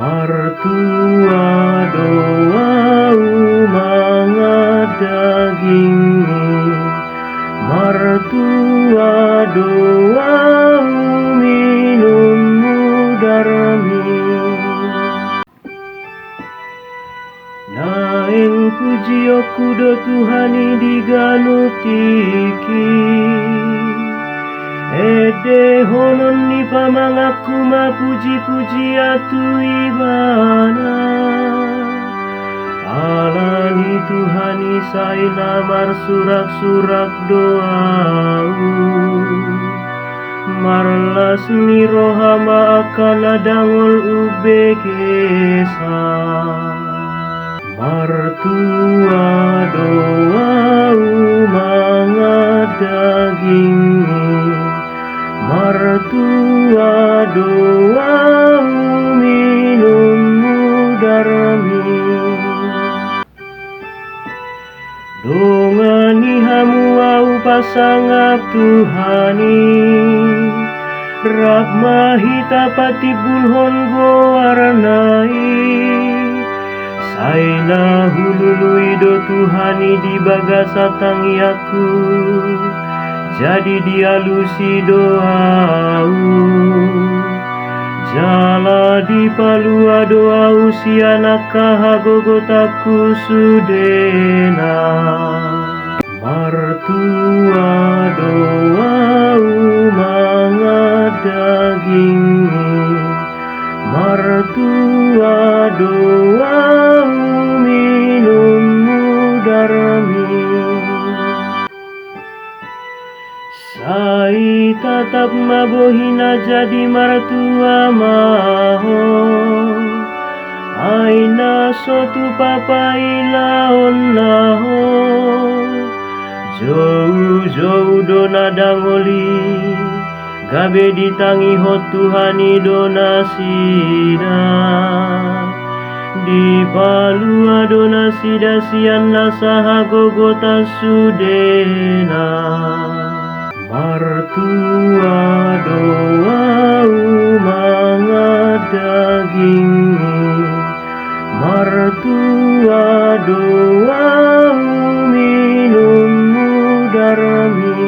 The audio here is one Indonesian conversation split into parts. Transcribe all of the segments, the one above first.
Martua doa umangat dagingmu, martua doa minummu darmi. Naeng pujio kudo Tuhani diganutiki, ede honon ni pamangaku ma puji-puji atu ibana. Alani Tuhani sai namar surak-surak doau, marlas ni rohama akan adangol ubekesa. Martua doa umangat dagingmu, martua doa minummu darmi. Dongani hamu au pasangap Tuhani, rahmahita pati bulhon gowarnai. Saina hulului do Tuhani di bagasa tangiaku, jadi dialusi doau. Jala di palua doau si anak kahagogotaku sudena. Martua doa umangat dagingmu, martua doa minummu darmi. Sai tatap mabohina jadi martua maho, aina sotu papaila onnaho. Jauh-jauh dona dangoli, gabe ditangi hot Tuhani dona sida. Di palua dona sida sian nasaha gogota sudena. Martua doa umangat dagingmu, martua doa minummu darmi.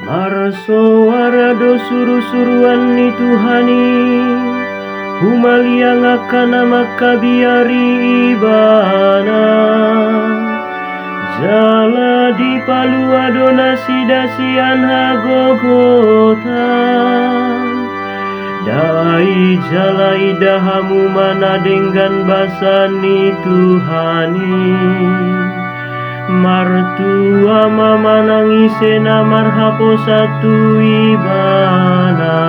Marsoara do suru-suruan ni Tuhani, humaliang akan maka biari ibana. Jala di palua dona sida sian hagogota, dai jala idahamu mana dengan basani Tuhani. Martua mama nangisena marhapo satu ibana.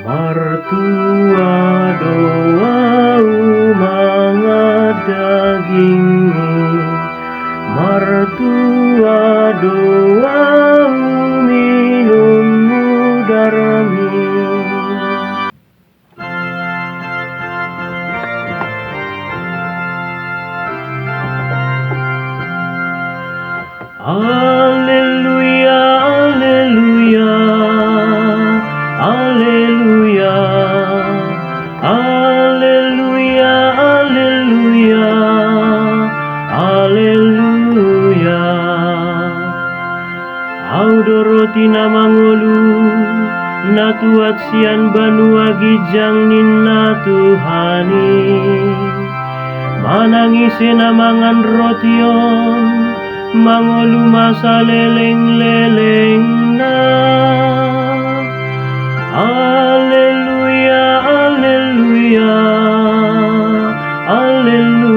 Martua doa umangat dagingmu, martua doa minummu darmi. Alleluia, alleluia, alleluia, alleluia, alleluia, alleluia. Audoroti namangolu, natuat sian banua gijang ninna Tuhani. Manangise namangan rotion, mangolu masa leleng-leleng na. Alleluia, alleluia, alleluia.